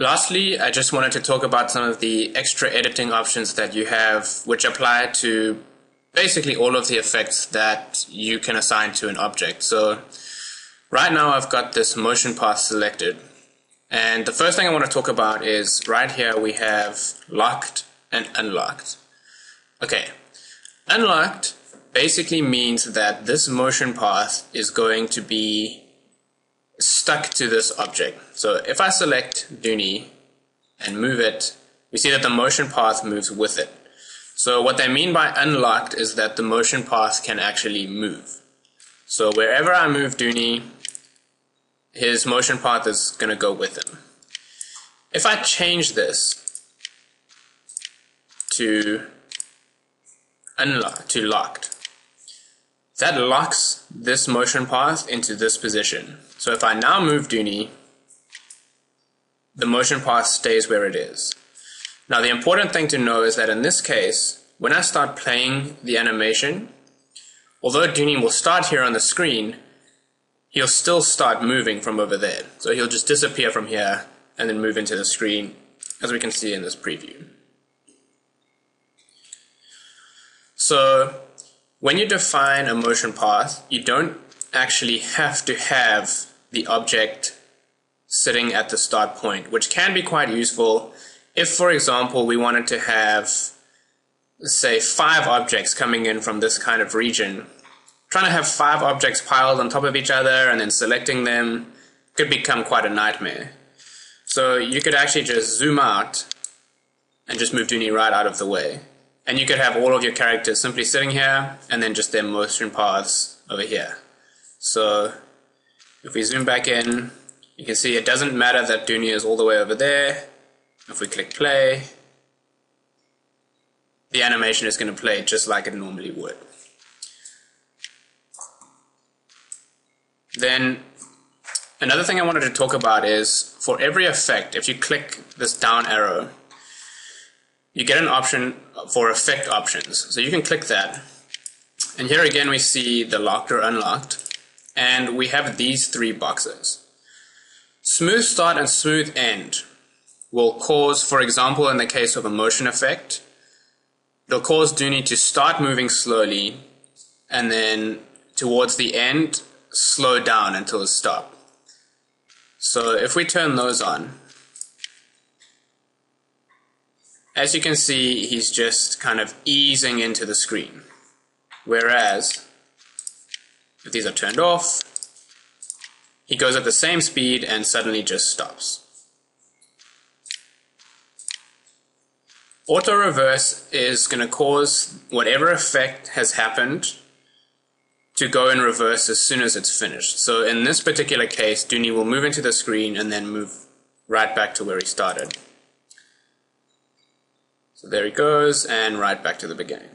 Lastly, I just wanted to talk about some of the extra editing options that you have, which apply to basically all of the effects that you can assign to an object. So right now I've got this motion path selected, and the first thing I want to talk about is right here we have locked and unlocked. Okay, unlocked basically means that this motion path is going to be stuck to this object. So if I select Dooney and move it, we see that the motion path moves with it. So what they mean by unlocked is that the motion path can actually move. So wherever I move Dooney, his motion path is going to go with him. If I change this to locked, that locks this motion path into this position. So if I now move Dooney, the motion path stays where it is. Now the important thing to know is that in this case, when I start playing the animation, although Dooney will start here on the screen, he'll still start moving from over there. So he'll just disappear from here and then move into the screen, as we can see in this preview. So when you define a motion path, you don't actually have to have the object sitting at the start point, which can be quite useful if, for example, we wanted to have, say, 5 objects coming in from this kind of region. Trying to have 5 objects piled on top of each other and then selecting them could become quite a nightmare. So you could actually just zoom out and just move Dooney right out of the way. And you could have all of your characters simply sitting here and then just their motion paths over here. So if we zoom back in, you can see it doesn't matter that Dooney is all the way over there. If we click play, the animation is going to play just like it normally would. Then another thing I wanted to talk about is for every effect, if you click this down arrow, you get an option for effect options. So you can click that. And here again we see the locked or unlocked. And we have these 3 boxes. Smooth start and smooth end will cause, for example, in the case of a motion effect, it'll cause Dooney to start moving slowly and then towards the end slow down until a stop. So if we turn those on, as you can see, he's just kind of easing into the screen. Whereas if these are turned off, he goes at the same speed and suddenly just stops. Auto reverse is going to cause whatever effect has happened to go in reverse as soon as it's finished. So in this particular case, Dooney will move into the screen and then move right back to where he started. So there he goes, and right back to the beginning.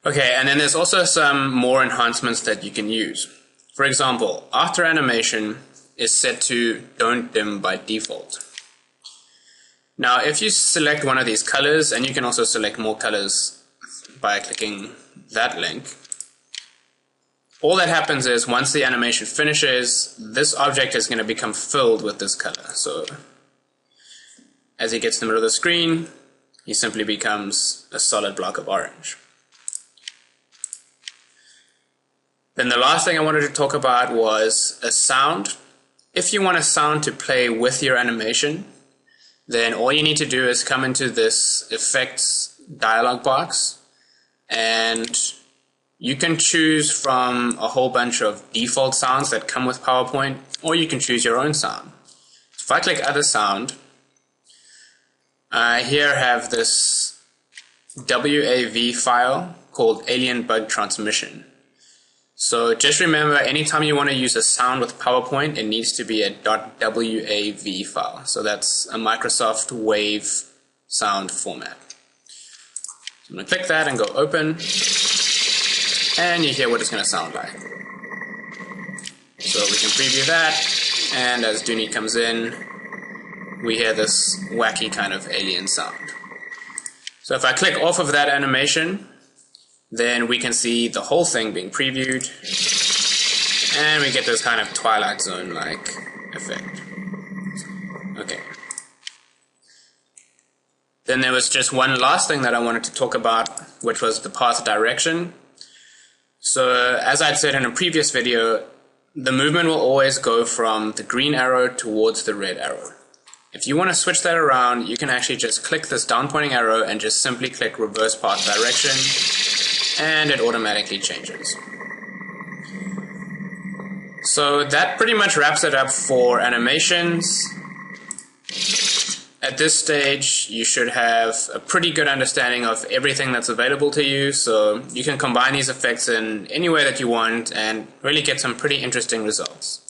Okay, and then there's also some more enhancements that you can use. For example, after animation is set to don't dim by default. Now if you select one of these colors, and you can also select more colors by clicking that link, all that happens is once the animation finishes, this object is going to become filled with this color. So as he gets to the middle of the screen, he simply becomes a solid block of orange. Then the last thing I wanted to talk about was a sound. If you want a sound to play with your animation, then all you need to do is come into this effects dialog box, and you can choose from a whole bunch of default sounds that come with PowerPoint, or you can choose your own sound. If I click other sound, I here have this WAV file called Alien Bug Transmission. So just remember, anytime you want to use a sound with PowerPoint, it needs to be a .wav file. So that's a Microsoft Wave sound format. So I'm going to click that and go open, and you hear what it's going to sound like. So we can preview that, and as Dooney comes in, we hear this wacky kind of alien sound. So if I click off of that animation, then we can see the whole thing being previewed, and we get this kind of Twilight Zone-like effect. Okay. Then there was just one last thing that I wanted to talk about, which was the path direction. So as I'd said in a previous video, the movement will always go from the green arrow towards the red arrow. If you want to switch that around, you can actually just click this down pointing arrow and just simply click reverse path direction, and it automatically changes. So that pretty much wraps it up for animations. At this stage, you should have a pretty good understanding of everything that's available to you, so you can combine these effects in any way that you want and really get some pretty interesting results.